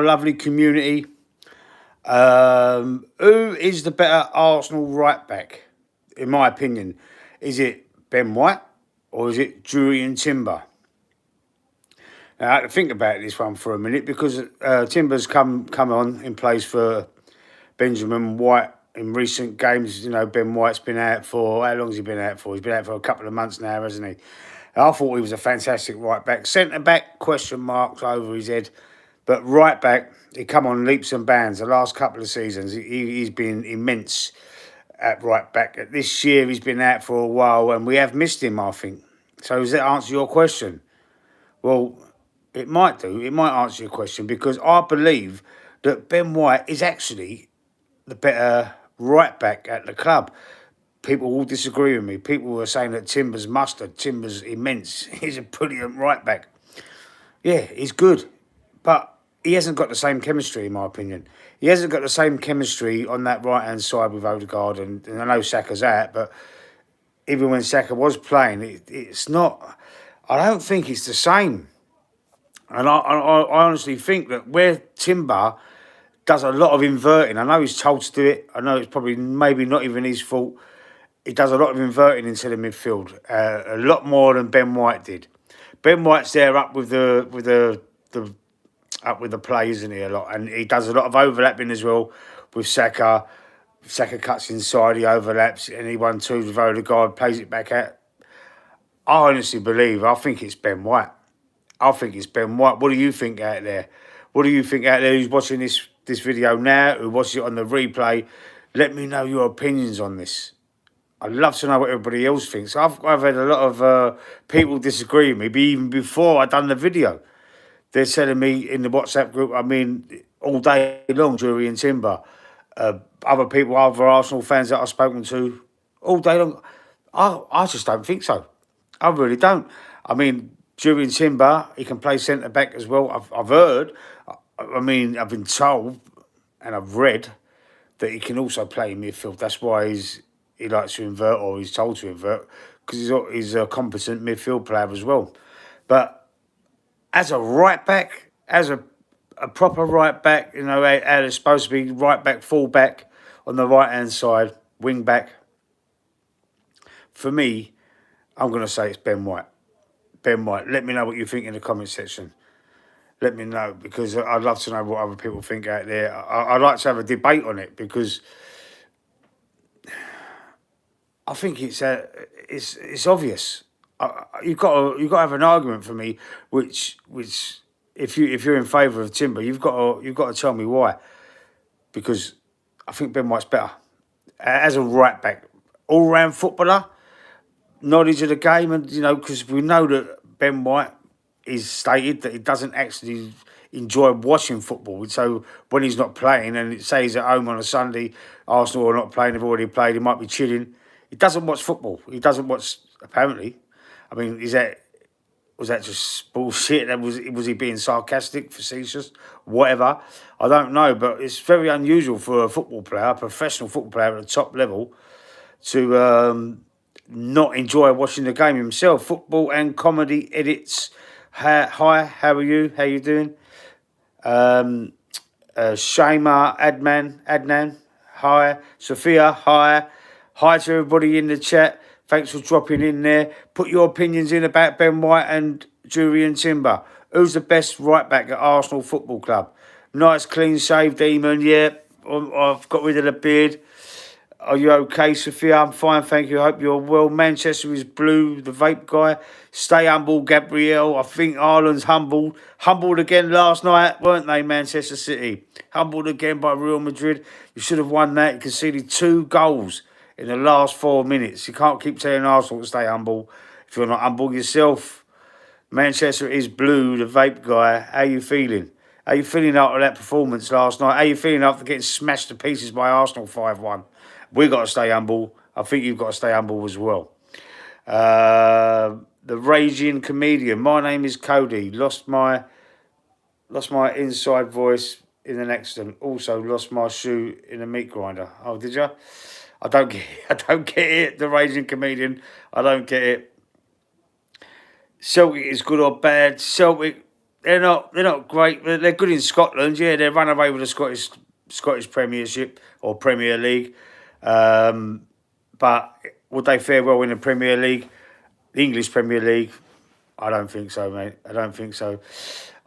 lovely community. Who is the better Arsenal right back, in my opinion? Is it Ben White or is it Julian Timber? Now, I had to think about this one for a minute because Timber's come on in place for Benjamin White in recent games. You know, Ben White's been out for, how long has he been out for? He's been out for a couple of months now, hasn't he? I thought he was a fantastic right back. Centre back, question marks over his head. But right back, he come on leaps and bounds. The last couple of seasons, he's been immense at right back. This year, he's been out for a while, and we have missed him, I think. So does that answer your question? Well, it might do. It might answer your question because I believe that Ben White is actually the better right back at the club. People will disagree with me. People were saying that Timber's mustard, Timber's immense. He's a brilliant right back. Yeah, he's good, but he hasn't got the same chemistry, in my opinion. He hasn't got the same chemistry on that right hand side with Odegaard, and I know Saka's out, but even when Saka was playing, it's not. I don't think it's the same. And I honestly think that where Timber does a lot of inverting, I know he's told to do it. I know it's probably maybe not even his fault. He does a lot of inverting into the midfield, a lot more than Ben White did. Ben White's there up with the up with the play, isn't he? A lot, and he does a lot of overlapping as well with Saka. Saka cuts inside, he overlaps, and he 1-2 with Odegaard, plays it back out. I honestly believe, I think it's Ben White. I think it's Ben White. What do you think out there? What do you think out there who's watching this video now, who watches it on the replay? Let me know your opinions on this. I'd love to know what everybody else thinks. I've had a lot of people disagree with me, but even before I done the video, they're telling me in the WhatsApp group, I mean, all day long, Jury and Timber, other people, other Arsenal fans that I've spoken to, all day long. I just don't think so. I really don't. I mean, Jury and Timber, he can play centre back as well. I've heard, I mean, I've been told and I've read that he can also play in midfield. That's why he likes to invert, or he's told to invert, because he's a competent midfield player as well. But as a right back, as a proper right back, you know, how it's supposed to be right back, full back on the right hand side, wing back. For me, I'm going to say it's Ben White. Ben White. Let me know what you think in the comment section. Let me know because I'd love to know what other people think out there. I'd like to have a debate on it because I think it's obvious. You've got to have an argument for me, which if you're in favour of Timber, you've got to tell me why. Because I think Ben White's better as a right back, all round footballer, knowledge of the game, and you know because we know that Ben White is stated that he doesn't actually enjoy watching football. So when he's not playing, and say he's at home on a Sunday, Arsenal are not playing, they've already played, he might be chilling. He doesn't watch football. He doesn't watch. Apparently, I mean, was that just bullshit? Was he being sarcastic, facetious, whatever? I don't know, but it's very unusual for a football player, a professional football player at the top level, to not enjoy watching the game himself. Football and comedy edits. Hi, how are you? How you doing? Shama Adnan, hi. Sophia, hi. Hi to everybody in the chat. Thanks for dropping in there. Put your opinions in about Ben White and Julian Timber. Who's the best right back at Arsenal Football Club? Nice clean shave, Demon. Yeah, I've got rid of the beard. Are you okay, Sophia? I'm fine, thank you. I hope you're well. Manchester is blue, the vape guy. Stay humble, Gabrielle. I think Ireland's humbled. Humbled again last night, weren't they, Manchester City? Humbled again by Real Madrid. You should have won that. You conceded 2 goals in the last 4 minutes. You can't keep telling Arsenal to stay humble if you're not humble yourself. Manchester is blue, the vape guy. How you feeling? How you feeling after that performance last night? How you feeling after getting smashed to pieces by Arsenal 5-1? We've got to stay humble. I think you've got to stay humble as well. The Raging Comedian. My name is Cody. Lost my inside voice in an accident. Also lost my shoe in a meat grinder. Oh, did you? I don't get it. I don't get it. The Raging Comedian. I don't get it. Celtic is good or bad. Celtic they're not great. They're good in Scotland. Yeah, they run away with the Scottish Premiership or Premier League. But would they fare well in the Premier League, the English Premier League? I don't think so, mate. I don't think so.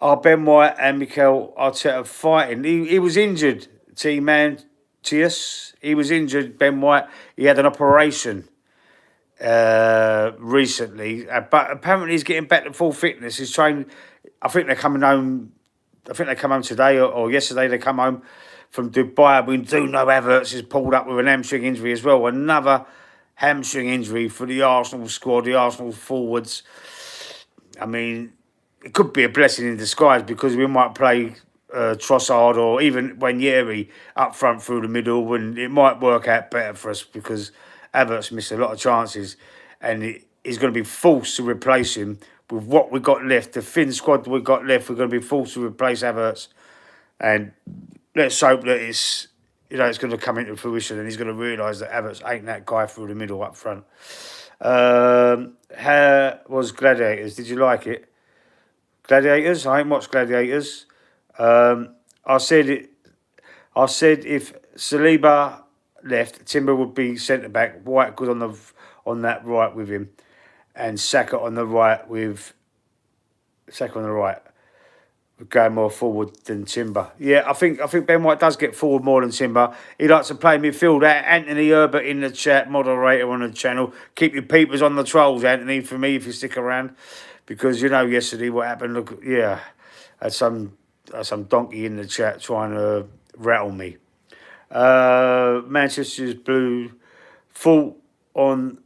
Are Ben White and Mikel Arteta fighting? He was injured, T-Man, Tius. He was injured, Ben White. He had an operation recently, but apparently he's getting back to full fitness. He's trained. I think they're coming home. I think they come home today or yesterday. They come home from Dubai. We do know Havertz is pulled up with an hamstring injury as well. Another hamstring injury for the Arsenal squad, the Arsenal forwards. I mean, it could be a blessing in disguise because we might play Trossard or even Wanyeri up front through the middle, and it might work out better for us because Havertz missed a lot of chances, and he's going to be forced to replace him with what we've got left. The thin squad we've got left, we're going to be forced to replace Havertz, and let's hope that it's going to come into fruition, and he's going to realise that Havertz ain't that guy through the middle up front. How was Gladiators? Did you like it? Gladiators? I ain't watched Gladiators. I said if Saliba left, Timber would be centre back. White good on that right with him, and Saka on the right with going more forward than Timber. Yeah, I think Ben White does get forward more than Timber. He likes to play midfield. Anthony Herbert in the chat, moderator on the channel. Keep your peepers on the trolls, Anthony, for me, if you stick around. Because you know yesterday what happened. Look, yeah, had some donkey in the chat trying to rattle me. Manchester's Blue fault on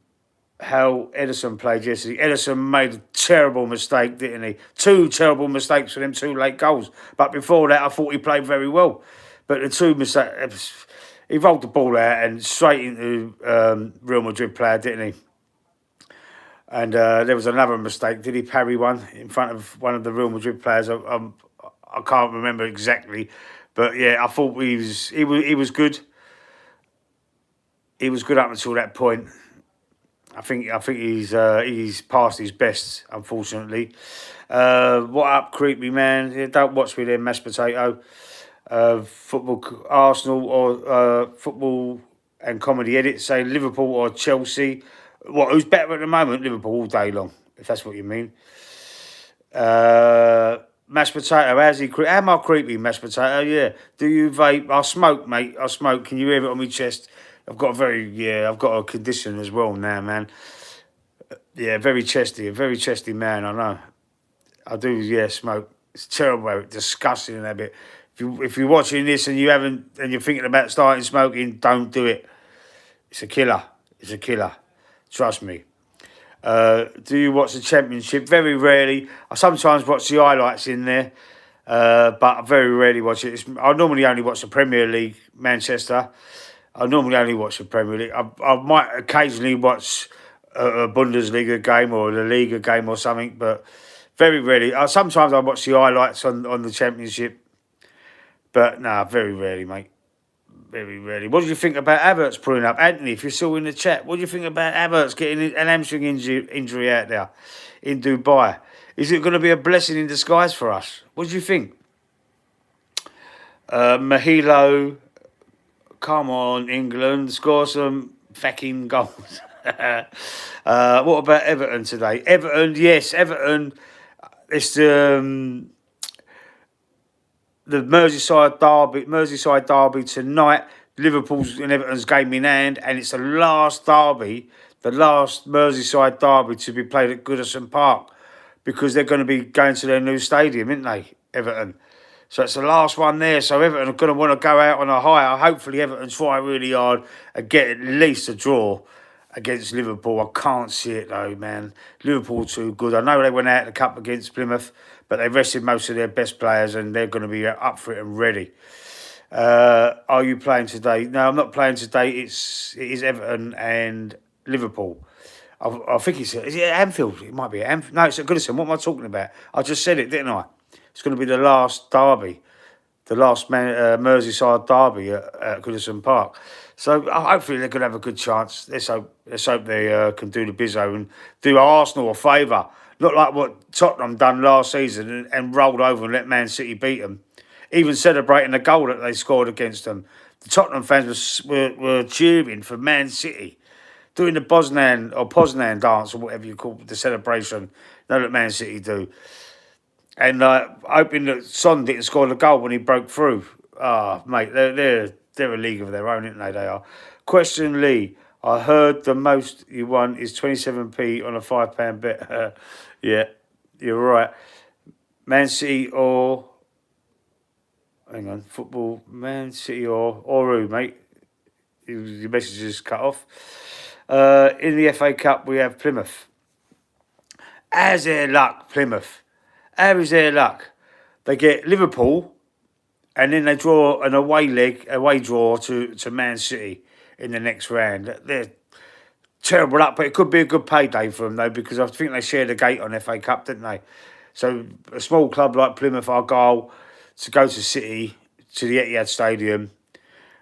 how Ederson played yesterday. Ederson made a terrible mistake, didn't he? 2 terrible mistakes for them 2 late goals. But before that, I thought he played very well. But the 2 mistakes, he rolled the ball out and straight into Real Madrid player, didn't he? And there was another mistake. Did he parry one in front of one of the Real Madrid players? I can't remember exactly. But yeah, I thought he was good. He was good up until that point. I think he's past his best, unfortunately. What up, creepy man? Yeah, don't watch me there, mashed potato. Football, Arsenal or football and comedy edit say Liverpool or Chelsea. What? Who's better at the moment? Liverpool all day long, if that's what you mean. Mashed potato, how am I creepy, mashed potato? Yeah. Do you vape? I smoke, mate. I smoke. Can you hear it on my chest? I've got a condition as well now, man. Yeah, very chesty, a very chesty man, I know. I do, yeah, smoke. It's terrible, disgusting and a bit. If you're watching this and you're thinking about starting smoking, don't do it. It's a killer. It's a killer. Trust me. Do you watch the Championship? Very rarely. I sometimes watch the highlights in there, but I very rarely watch it. I normally only watch the Premier League, Manchester. I normally only watch the Premier League. I might occasionally watch a Bundesliga game or a Liga game or something, but very rarely. Sometimes I watch the highlights on the Championship, but nah, very rarely, mate. Very rarely. What do you think about Havertz pulling up? Anthony, if you're still in the chat, what do you think about Havertz getting an hamstring injury out there in Dubai? Is it going to be a blessing in disguise for us? What do you think? Mahilo, come on, England, score some fucking goals. What about Everton today? Everton, yes, Everton. It's the Merseyside derby tonight. Liverpool's and Everton's game in hand, and it's the last Merseyside derby to be played at Goodison Park because they're going to be going to their new stadium, aren't they, Everton? So it's the last one there. So Everton are going to want to go out on a high. Hopefully Everton try really hard and get at least a draw against Liverpool. I can't see it though, man. Liverpool too good. I know they went out of the cup against Plymouth, but they rested most of their best players and they're going to be up for it and ready. Are you playing today? No, I'm not playing today. It is Everton and Liverpool. I think is it Anfield? It might be Anfield. No, it's at Goodison. What am I talking about? I just said it, didn't I? It's going to be the last derby, the last Merseyside derby at Goodison Park. So hopefully they're going to have a good chance. Let's hope they can do the bizzo and do Arsenal a favour. Not like what Tottenham done last season and rolled over and let Man City beat them. Even celebrating the goal that they scored against them. The Tottenham fans were cheering for Man City, doing the Poznan dance or whatever you call the celebration. Know that Man City do, and hoping that Son didn't score the goal when he broke through. Ah, mate, they're a league of their own, aren't they? They are. Question Lee. I heard the most you won is 27p on a £5 bet. Yeah, you're right. Man City or hang on, football. Man City or who, mate? Your message is cut off. In the FA Cup, we have Plymouth. How's their luck, Plymouth? How is their luck? They get Liverpool, and then they draw an away draw to Man City in the next round. They're terrible luck, but it could be a good payday for them, though, because I think they shared a gate on FA Cup, didn't they? So a small club like Plymouth Argyle to go to City, to the Etihad Stadium,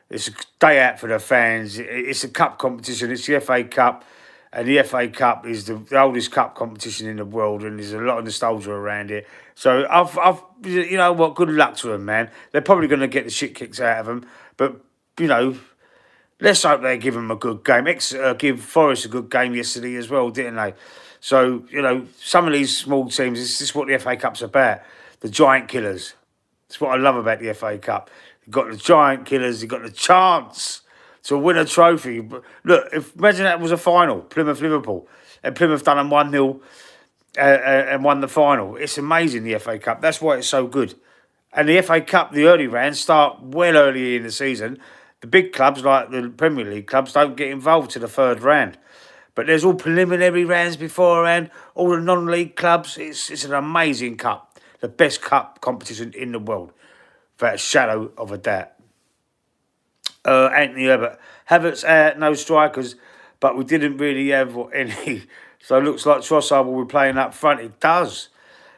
it's a day out for the fans. It's a cup competition. It's the FA Cup, and the FA Cup is the oldest cup competition in the world, and there's a lot of nostalgia around it. So you know what? Good luck to them, man. They're probably going to get the shit kicked out of them, but you know, let's hope they give them a good game. Give Forest a good game yesterday as well, didn't they? So you know, some of these small teams. This is what the FA Cup's about. The giant killers. That's what I love about the FA Cup. You've got the giant killers. You've got the chance to win a trophy. But look, imagine that was a final, Plymouth-Liverpool, and Plymouth done them 1-0 and won the final. It's amazing, the FA Cup. That's why it's so good. And the FA Cup, the early rounds start well early in the season. The big clubs, like the Premier League clubs, don't get involved to the third round. But there's all preliminary rounds beforehand, all the non-league clubs. It's an amazing cup. The best cup competition in the world, without a shadow of a doubt. Anthony Herbert. Havertz out, no strikers, but we didn't really have any. So it looks like Trossard will be playing up front. It does.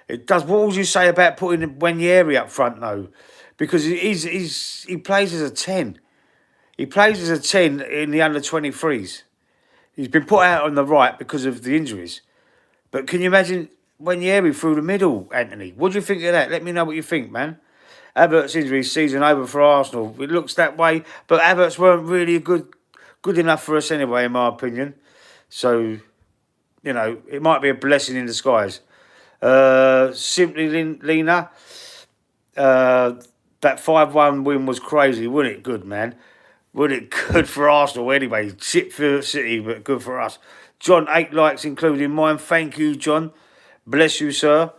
It does. What would you say about putting Wanyeri up front, though? Because he plays as a 10. He plays as a 10 in the under-23s. He's been put out on the right because of the injuries. But can you imagine Wanyeri through the middle, Anthony? What do you think of that? Let me know what you think, man. Havertz injury season over for Arsenal. It looks that way, but Havertz weren't really good enough for us anyway, in my opinion. So, you know, it might be a blessing in disguise. Simply Lena, that 5-1 win was crazy, wasn't it? Good, man. Wasn't it good for Arsenal anyway? Shit for City, but good for us. John, 8 likes, including mine. Thank you, John. Bless you, sir.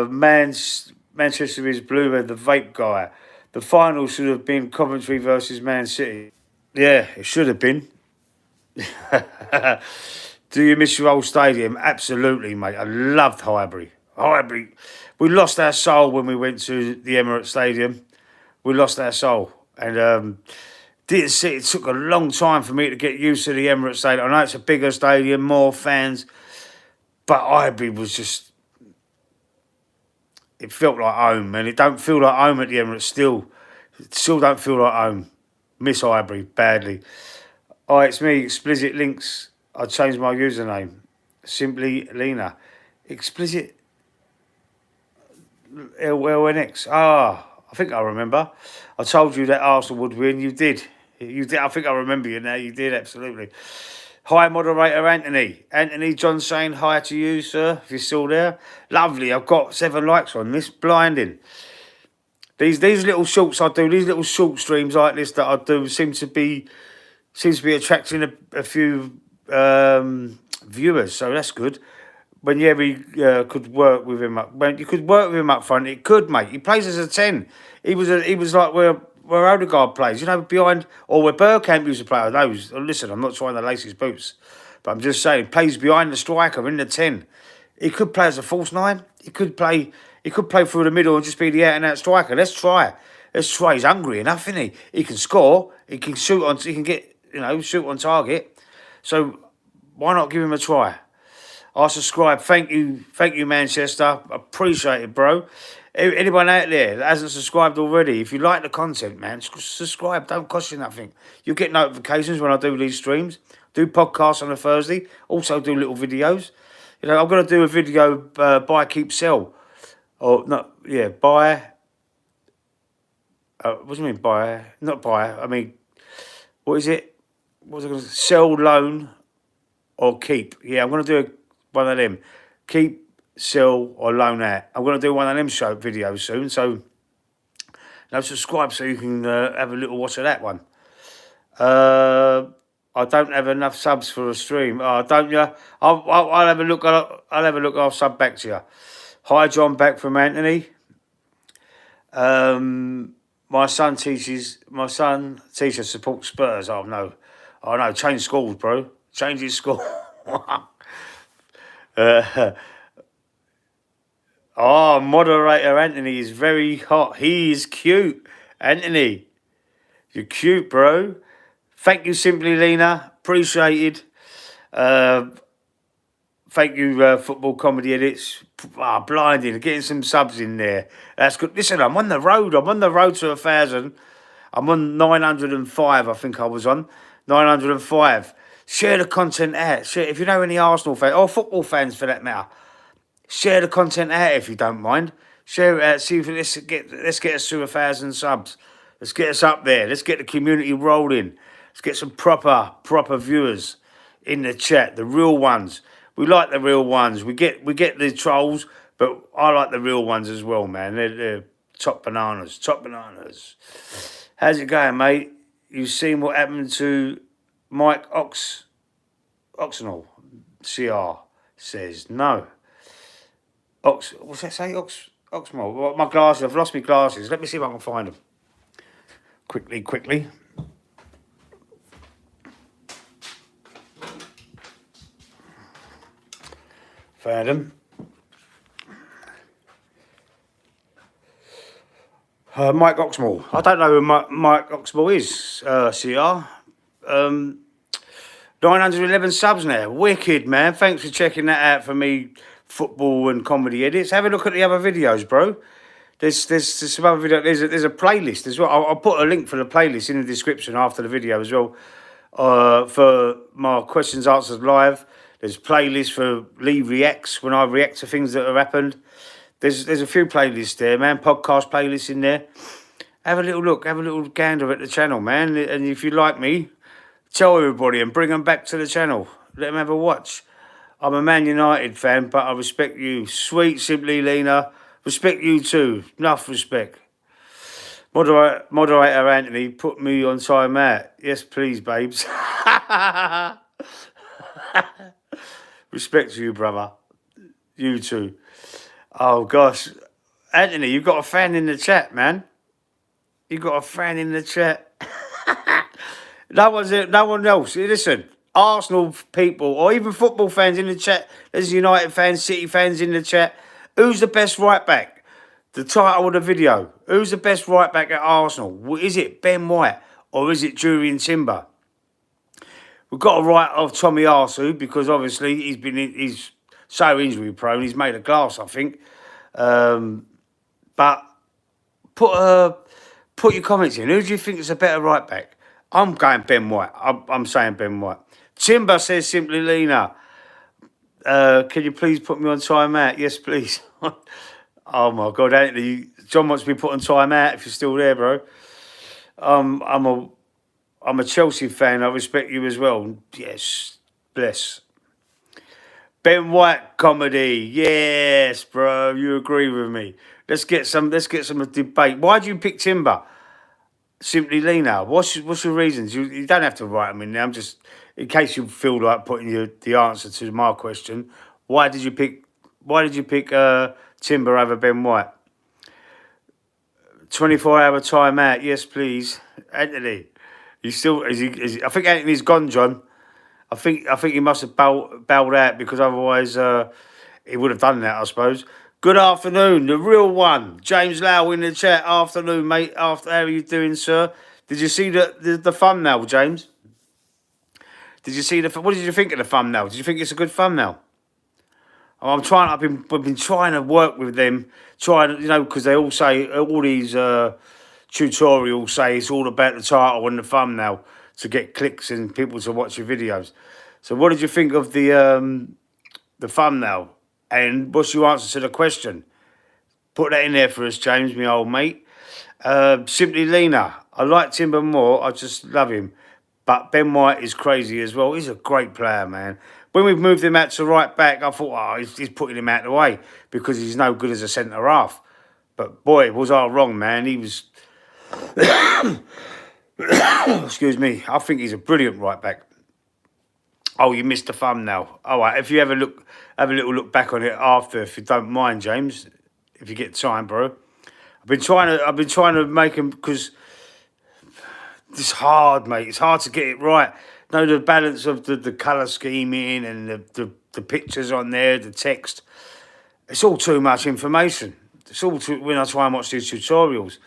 Manchester is blue, the vape guy. The final should have been Coventry versus Man City. Yeah, it should have been. Do you miss your old stadium? Absolutely, mate. I loved Highbury. We lost our soul when we went to the Emirates Stadium. We lost our soul. And didn't see it took a long time for me to get used to the Emirates Stadium. I know it's a bigger stadium, more fans, but Highbury was just, it felt like home, and it don't feel like home at the Emirates still. It still don't feel like home. Miss Highbury badly. Oh, it's me, Explicit Links. I changed my username. Simply Lena. Explicit LNX. I think I remember. I told you that Arsenal would win. You did. You did. I think I remember you now. You did, absolutely. Hi, moderator Anthony. Anthony John saying hi to you, sir, if you're still there. Lovely. I've got 7 likes on this. Blinding. These little shorts I do, these little short streams like this that I do seem to be attracting a few viewers. So that's good. When Yeri could work with him up, when you could work with him up front, it could, mate. He plays as a 10. He was like where Odegaard plays, you know, behind, or where Bergkamp used to play. I know. Listen, I'm not trying to lace his boots, but I'm just saying, plays behind the striker in the 10. He could play as a false 9. He could play through the middle and just be the out and out striker. Let's try. He's hungry enough, isn't he? He can score. He can shoot on. He can get, shoot on target. So why not give him a try? I subscribe. Thank you, Manchester. Appreciate it, bro. Anyone out there that hasn't subscribed already, if you like the content, man, subscribe. Don't cost you nothing. You'll get notifications when I do these streams. Do podcasts on a Thursday. Also do little videos. You know, I'm going to do a video, buy, keep, sell. Or, not, yeah, buy. What do you mean buy? Not buy. I mean, what is it? What was I going to say? Sell, loan, or keep. Yeah, I'm going to do one of them. Keep, sell, or loan out. I'm going to do one of them show videos soon. So, now subscribe so you can have a little watch of that one. I don't have enough subs for a stream. Oh, don't you? I'll have a look. I'll have a look. I'll sub back to you. Hi, John, back from Anthony. My son teaches support Spurs. Oh no, change schools, bro. Change his school. Moderator Anthony is very hot. He is cute, Anthony. You're cute, bro. Thank you, Simply Lena. Appreciated. Thank you, Football Comedy Edits. Blinding. Getting some subs in there. That's good. Listen, I'm on the road. I'm on the road to 1,000. I'm on 905, I think I was on. 905. Share the content out. Share, if you know any Arsenal fans, or football fans for that matter, share the content out if you don't mind. Share it out. See if let's get us to 1,000 subs. Let's get us up there. Let's get the community rolling. Let's get some proper viewers in the chat. The real ones. We like the real ones. We get the trolls, but I like the real ones as well, man. They're top bananas. Top bananas. How's it going, mate? You seen what happened to Mike Oxenall? CR says no. What's that say? Oxmoor. My glasses. I've lost my glasses. Let me see if I can find them. Quickly. Found them. Mike Oxmoor. I don't know who Mike Oxmoor is, CR. 911 subs now. Wicked, man. Thanks for checking that out for me, Football and Comedy Edits. Have a look at the other videos, bro. There's some other video. There's a playlist as well. I'll put a link for the playlist in the description after the video as well. For my questions answers live. There's playlists for Lee Reacts when I react to things that have happened. There's a few playlists there, man. Podcast playlists in there. Have a little look. Have a little gander at the channel, man. And if you like me, tell everybody and bring them back to the channel. Let them have a watch. I'm a Man United fan, but I respect you. Sweet, Simply Lena. Respect you too. Enough respect. Moderator Anthony, put me on time out. Yes, please, babes. Respect to you, brother. You too. Oh, gosh. Anthony, you've got a fan in the chat, man. You've got a fan in the chat. No one else. Listen, Arsenal people or even football fans in the chat. There's United fans, City fans in the chat. Who's the best right back? The title of the video. Who's the best right back at Arsenal? Is it Ben White or is it Jurrien Timber? We've got to write off Tommy Arsu because obviously he's so injury prone. He's made of glass, I think. But put your comments in. Who do you think is a better right back? I'm going Ben White. I'm saying Ben White. Timber says Simply Lena. Can you please put me on time out? Yes, please. Oh my God, Anthony. John wants to be put on time out if you're still there, bro. I'm a Chelsea fan. I respect you as well. Yes, bless. Ben White comedy. Yes, bro. You agree with me. Let's get some debate. Why do you pick Timber? Simply Lena. What's your reasons? You don't have to write them in there. I'm just in case you feel like putting the answer to my question. Why did you pick Timber over Ben White? 24-hour timeout. Yes, please, Anthony. You still is he? I think Anthony's gone, John. I think he must have bowed out because otherwise he would have done that, I suppose. Good afternoon, the real one, James Lau in the chat. Afternoon, mate. How are you doing, sir? Did you see the thumbnail, James? Did you see what did you think of the thumbnail? Did you think it's a good thumbnail? I've been trying to work with them, because they all say all these tutorials say it's all about the title and the thumbnail to get clicks and people to watch your videos. So what did you think of the the thumbnail. And what's your answer to the question? Put that in there for us, James, my old mate. Simply Lena. I like Timber more. I just love him. But Ben White is crazy as well. He's a great player, man. When we've moved him out to right back, I thought, oh, he's putting him out of the way because he's no good as a centre half. But boy, was I wrong, man. He was. Excuse me. I think he's a brilliant right back. Oh, you missed the thumbnail. All right, if you have a little look back on it after, if you don't mind, James, if you get time, bro. I've been trying to make him because it's hard, mate. It's hard to get it right. Know the balance of the colour scheming and the pictures on there, the text. It's all too much information. It's all too, when I try and watch these tutorials.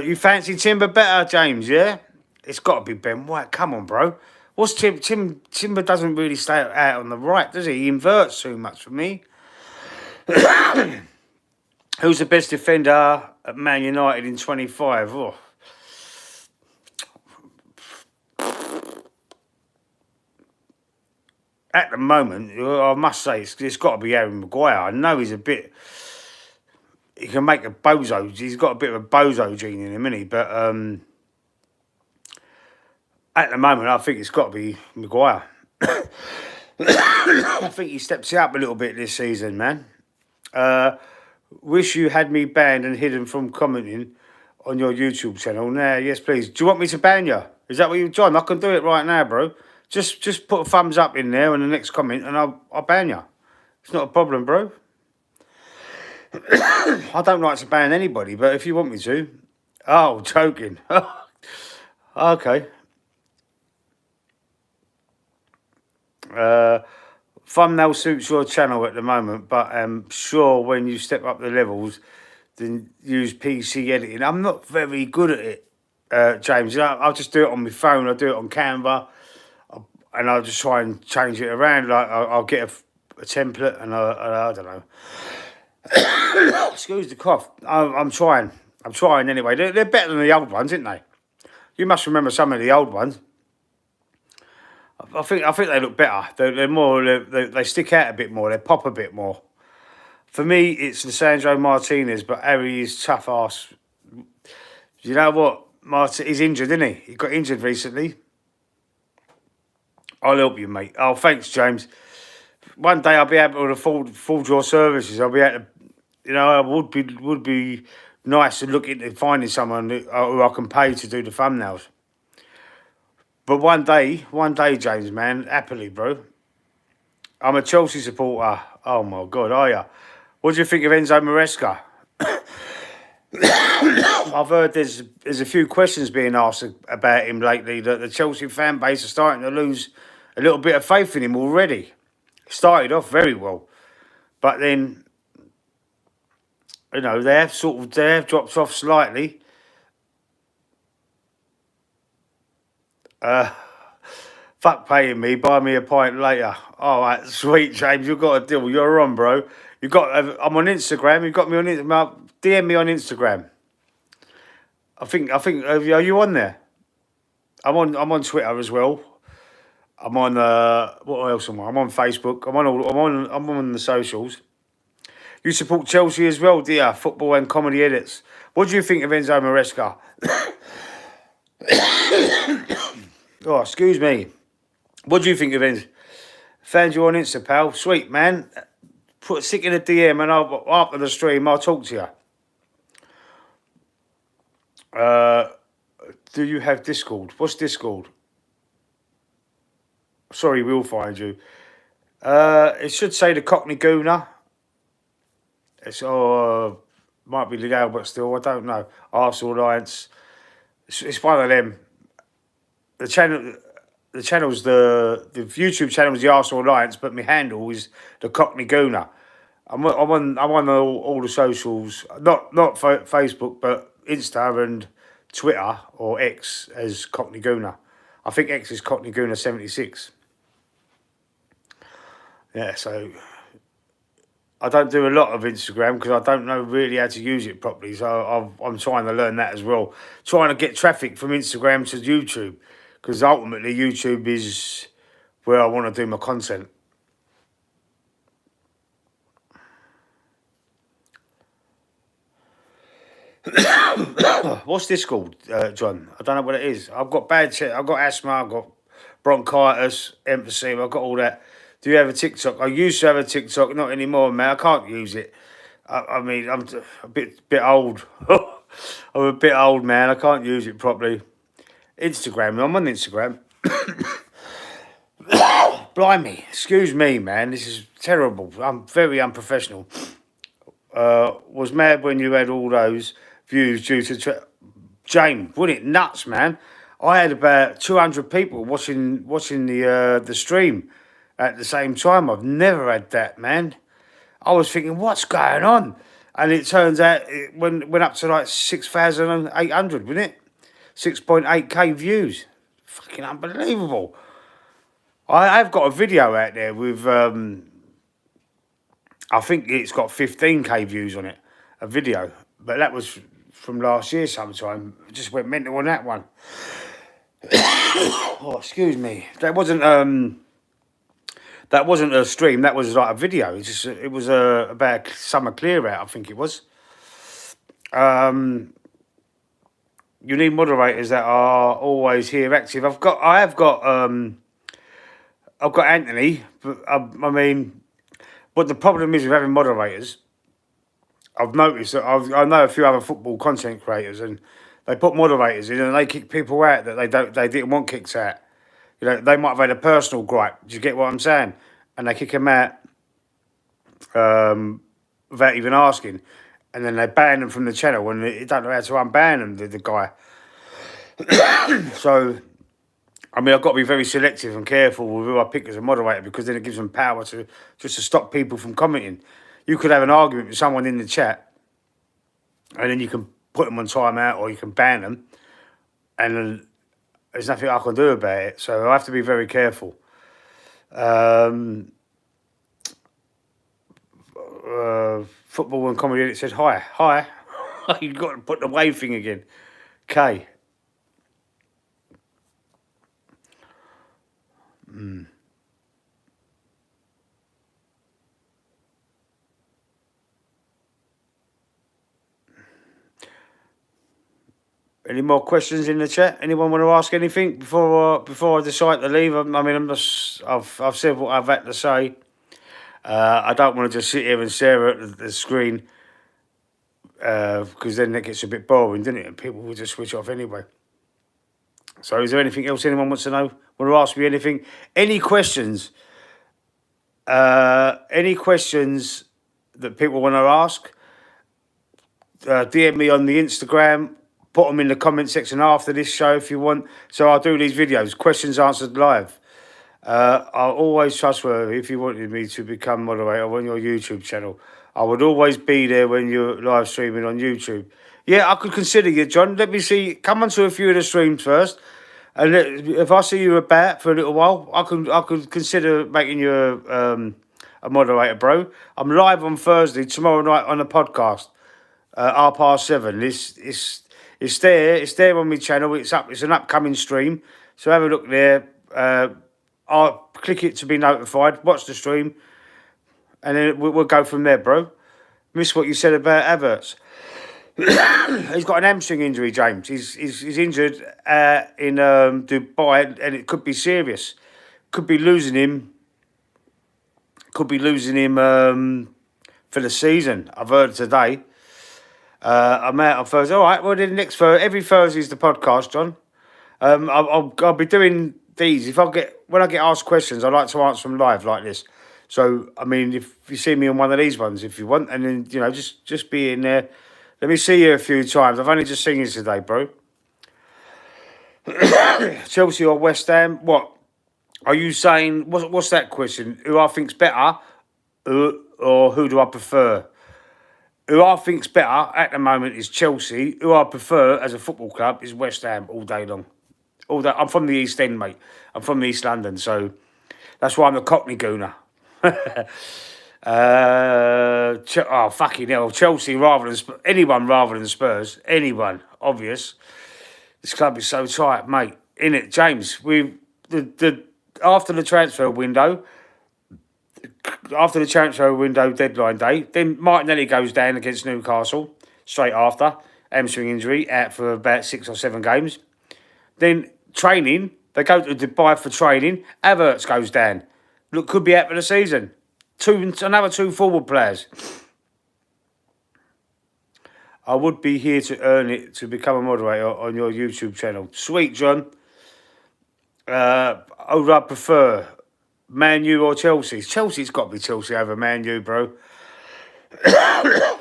You fancy Timber better, James, yeah? It's got to be Ben White. Come on, bro. What's Timber doesn't really stay out on the right, does he? He inverts too much for me. Who's the best defender at Man United in 25? Oh. At the moment, I must say, it's got to be Harry Maguire. I know he's a bit... He can make a bozo. He's got a bit of a bozo gene in him, isn't he? But at the moment, I think it's got to be Maguire. I think he steps it up a little bit this season, man. Wish you had me banned and hidden from commenting on your YouTube channel. Nah, yes, please. Do you want me to ban you? Is that what you've done? I can do it right now, bro. Just put a thumbs up in there in the next comment and I'll ban you. It's not a problem, bro. I don't like to ban anybody, but if you want me to. Oh, joking. Okay. Thumbnail suits your channel at the moment, but I'm sure when you step up the levels, then use PC editing. I'm not very good at it, James. I'll just do it on my phone. I'll do it on Canva, and I'll just try and change it around. Like I'll get a template, and I don't know. Excuse the cough. I'm trying. I'm trying anyway. They're better than the old ones, aren't they? You must remember some of the old ones. I think they look better. They're more. They stick out a bit more. They pop a bit more. For me, it's Lisandro Martinez, but Harry is tough ass. You know what? He's injured, isn't he? He got injured recently. I'll help you, mate. Oh, thanks, James. One day I'll be able to afford your services. I'll be able to, you know, it would be nice to look into finding someone who I can pay to do the thumbnails. But one day, James, man, happily, bro. I'm a Chelsea supporter. Oh my God, are you? What do you think of Enzo Maresca? I've heard there's a few questions being asked about him lately. That the Chelsea fan base are starting to lose a little bit of faith in him already. Started off very well, but then, you know, they have dropped off slightly. Fuck paying me, buy me a pint later. All right, sweet, James, you've got a deal. You're on, bro. I'm on Instagram. You've got me on Instagram. DM me on Instagram. I think. Are you on there? I'm on Twitter as well. I'm on what else am I? I'm on Facebook. I'm on the socials. You support Chelsea as well, dear. Football and comedy edits. What do you think of Enzo Maresca? Oh, excuse me. What do you think of Enzo? Found you on Insta, pal. Sweet, man. Stick in a DM and after the stream, I'll talk to you. Do you have Discord? What's Discord? Sorry, we'll find you. It should say the Cockney Gooner. It's might be legal, but still, I don't know. Arsenal Alliance. It's one of them. The channel's the YouTube channel is the Arsenal Alliance, but my handle is the Cockney Gooner. I'm on all the socials, not Facebook, but Insta and Twitter or X as Cockney Gooner. I think X is Cockney Gooner 76. Yeah, so I don't do a lot of Instagram because I don't know really how to use it properly. So I'm trying to learn that as well. Trying to get traffic from Instagram to YouTube because ultimately YouTube is where I want to do my content. What's this called, John? I don't know what it is. I've got I've got asthma. I've got bronchitis, emphysema. I've got all that. Do you have a TikTok? I used to have a TikTok, not anymore, man. I can't use it. I mean, I'm a bit old. I'm a bit old, man. I can't use it properly. Instagram. I'm on Instagram. Blimey. Excuse me, man. This is terrible. I'm very unprofessional. Was mad when you had all those views due to James. Wasn't it nuts, man? I had about 200 people watching the stream at the same time. I've never had that, man. I was thinking, what's going on? And it turns out it went up to like 6,800, wasn't it? 6.8k views. Fucking unbelievable. I've got a video out there with, I think it's got 15k views on it, a video. But that was from last year sometime. Just went mental on that one. Oh, excuse me. That wasn't a stream. That was like a video. It was about summer clear out. I think it was. You need moderators that are always here active. I have got Anthony. But I mean, but the problem is with having moderators. I've noticed that I know a few other football content creators, and they put moderators in and they kick people out that they didn't want kicked out. You know, they might have had a personal gripe. Do you get what I'm saying? And they kick them out without even asking, and then they ban them from the channel, and they don't know how to unban them. The guy. So, I mean, I've got to be very selective and careful with who I pick as a moderator, because then it gives them power to stop people from commenting. You could have an argument with someone in the chat, and then you can put them on timeout or you can ban them, and there's nothing I can do about it. So I have to be very careful. Football and comedy, it said hi. You've got to put the wave thing again. K. Any more questions in the chat? Anyone want to ask anything before I decide to leave? I mean, I've said what I've had to say. I don't want to just sit here and stare at the screen, because then it gets a bit boring, doesn't it? And people will just switch off anyway. So is there anything else anyone wants to know? Want to ask me anything? Any questions? Any questions that people want to ask? DM me on the Instagram. Put them in the comment section after this show if you want. So I'll do these videos, questions answered live. I'll always trustworthy. If you wanted me to become moderator on your YouTube channel, I would always be there when you're live streaming on YouTube. Yeah, I could consider you, John. Let me see. Come onto a few of the streams first, and if I see you about for a little while, I could consider making you a moderator, bro. I'm live on Thursday tomorrow night on a podcast, 7:30. It's there on my channel. It's up. It's an upcoming stream. So have a look there. I'll click it to be notified. Watch the stream, and then we'll go from there, bro. Miss what you said about Havertz. He's got an hamstring injury, James. He's injured in Dubai, and it could be serious. Could be losing him. Could be losing him for the season. I've heard today. I'm out on Thursday. All right. Well, then every Thursday is the podcast, John. I'll be doing these. When I get asked questions, I like to answer them live like this. So I mean, if you see me on one of these ones, if you want, and then just be in there. Let me see you a few times. I've only just seen you today, bro. Chelsea or West Ham? What are you saying? What's that question? Who I think's better, or who do I prefer? Who I think's better at the moment is Chelsea. Who I prefer as a football club is West Ham all day long. All day. I'm from the East End, mate. I'm from East London, so that's why I'm the Cockney Gooner. Fucking hell. Chelsea rather than anyone rather than Spurs. Anyone. Obvious. This club is so tight, mate. Innit, James? After the transfer window deadline day, then Martinelli goes down against Newcastle straight after, hamstring injury, out for about 6 or 7 games. Then training, they go to Dubai for training. Havertz goes down. Look, could be out for the season. Another 2 forward players. I would be here to earn it to become a moderator on your YouTube channel. Sweet, John. Who would I prefer? Man U or Chelsea? Chelsea's got to be Chelsea over Man U, bro.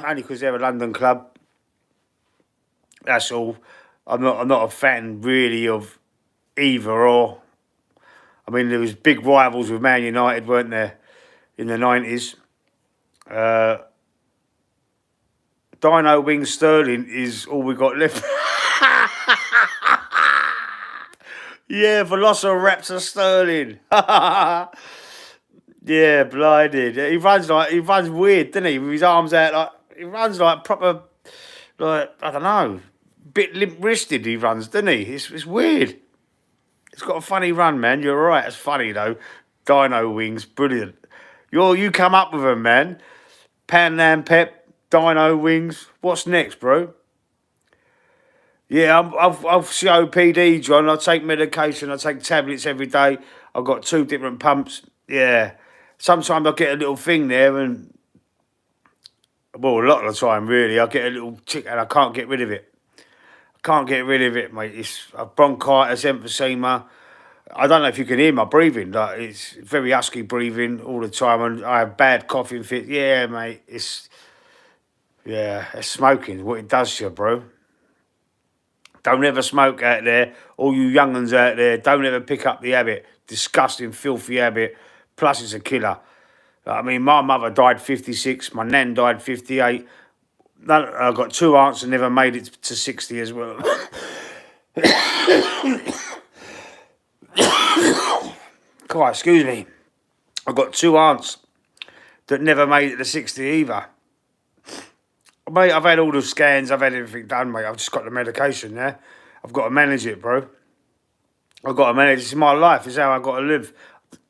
Only because they're a London club. That's all. I'm not a fan really of either or. I mean, there was big rivals with Man United, weren't there, in the 90s? Dino Wing Sterling is all we got left. Yeah, Velociraptor Sterling. Yeah, blinded. He runs weird, doesn't he? With his arms out, like he runs like proper, like I don't know, bit limp wristed. He runs, doesn't he? It's weird. It's got a funny run, man. You're right. It's funny though. Dino Wings, brilliant. You come up with them, man. Pan Pep, Dino Wings. What's next, bro? Yeah, I've COPD, John. I take medication. I take tablets every day. I've got 2 different pumps. Yeah. Sometimes I get a little thing there, and well, a lot of the time, really, I get a little tick, and I can't get rid of it. I can't get rid of it, mate. It's bronchitis, emphysema. I don't know if you can hear my breathing. Like it's very husky breathing all the time, and I have bad coughing fit. Yeah, mate. It's smoking. What it does to you, bro. Don't ever smoke out there. All you young uns out there, don't ever pick up the habit. Disgusting, filthy habit. Plus, it's a killer. I mean, my mother died 56. My nan died 58. I've got 2 aunts that never made it to 60 as well. God, excuse me. I've got 2 aunts that never made it to 60 either. Mate, I've had all the scans. I've had everything done, mate. I've just got the medication there. I've got to manage it, bro. I've got to manage it. This is my life. This is how I've got to live.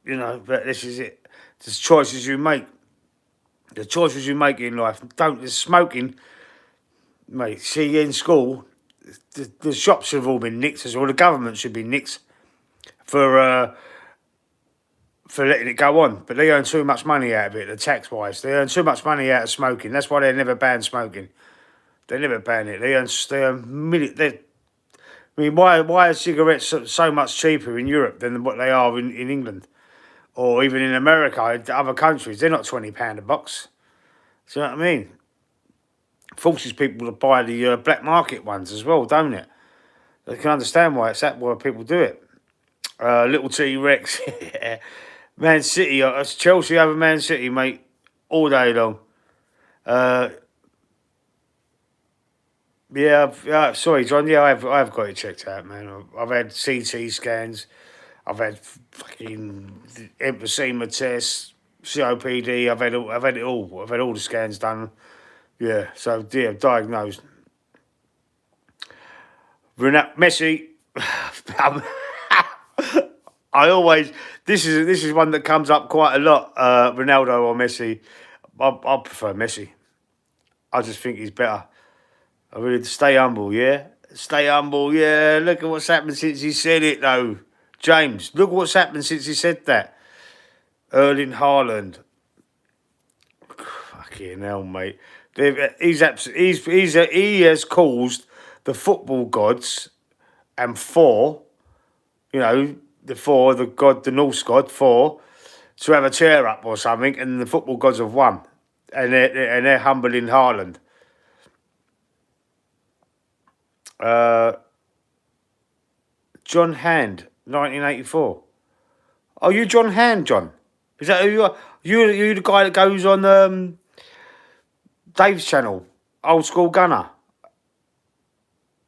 You know, but this is it. There's choices you make. The choices you make in life. There's smoking. Mate, see, in school, the shops have all been nicked as well. The government should be nicked for letting it go on. But they earn too much money out of it, the tax-wise. They earn too much money out of smoking. That's why they never ban smoking. They never ban it. They earn I mean, why are cigarettes so much cheaper in Europe than what they are in England? Or even in America, other countries, they're not £20 a box. Do you know what I mean? Forces people to buy the black market ones as well, don't it? They can understand why people do it. Little T-Rex, yeah. Man City, it's Chelsea over Man City, mate, all day long. Sorry, John. Yeah, I've got it checked out, man. I've had CT scans. I've had fucking emphysema tests, COPD. I've had it all. I've had all the scans done. Yeah, so yeah, diagnosed. Messi. This is one that comes up quite a lot. Ronaldo or Messi. I prefer Messi. I just think he's better. I really stay humble, yeah. Stay humble, yeah. Look at what's happened since he said it, though. James, look what's happened since he said that. Erling Haaland. Fucking hell, mate. He has caused the football gods and the Norse god, to have a tear up or something, and the football gods have won. And they're humbling Haaland. John Hand, 1984. Oh, you John Hand, John? Is that who you are? You the guy that goes on Dave's channel, Old School Gunner?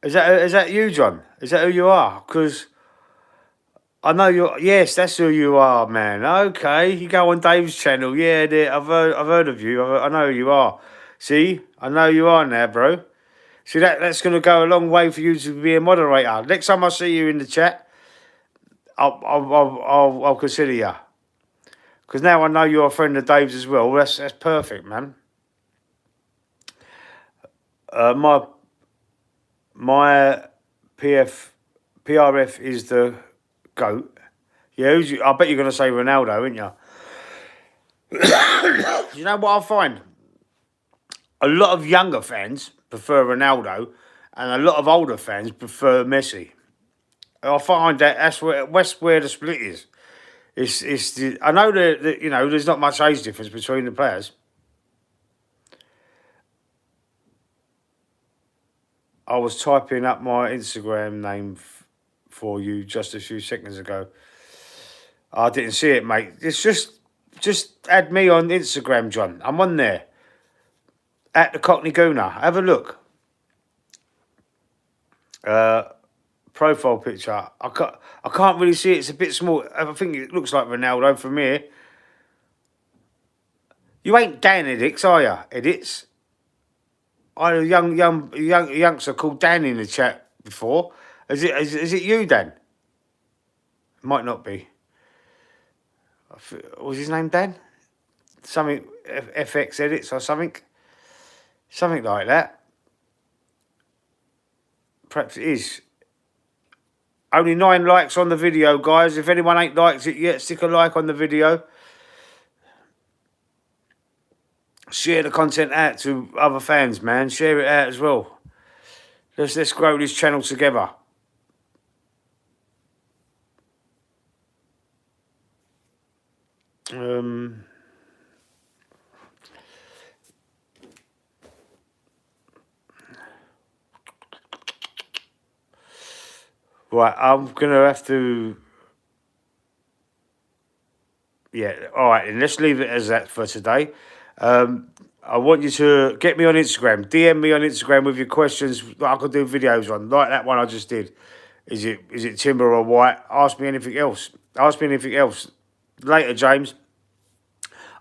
Is that you, John? Is that who you are? Because I know you're. Yes, that's who you are, man. Okay, you go on Dave's channel. Yeah, I've heard of you. I know who you are. See, I know you are now, bro. See, that's going to go a long way for you to be a moderator. Next time I see you in the chat, I'll consider you. Because now I know you're a friend of Dave's as well. That's perfect, man. my PRF is the GOAT. Yeah, I bet you're going to say Ronaldo, aren't you? You know what I find? A lot of younger fans prefer Ronaldo, and a lot of older fans prefer Messi. I find that's where the split is. I know that you know there's not much age difference between the players. I was typing up my Instagram name for you just a few seconds ago. I didn't see it, mate. It's just add me on Instagram, John. I'm on there at the Cockney Gooner. Have a look. Profile picture. I can't really see it. It's a bit small. I think it looks like Ronaldo from here. You ain't Dan Edits, are you? Edits. I had a youngster called Dan in the chat before. Is it you, Dan? Might not be. Was his name Dan? Something FX Edits or something. Something like that. Perhaps it is. Only 9 likes on the video, guys. If anyone ain't liked it yet, stick a like on the video. Share the content out to other fans, man. Share it out as well. Let's grow this channel together. Right, I'm gonna have to. Yeah, all right, and let's leave it as that for today. I want you to get me on Instagram, DM me on Instagram with your questions that I could do videos on, like that one I just did. Is it Timber or White? Ask me anything else. Ask me anything else. Later, James.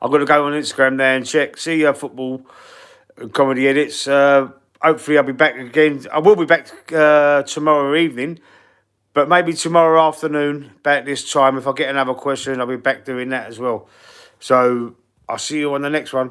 I've got to go on Instagram there and check. See your football and comedy edits. Hopefully I'll be back again. I will be back tomorrow evening. But maybe tomorrow afternoon, about this time, if I get another question, I'll be back doing that as well. So I'll see you on the next one.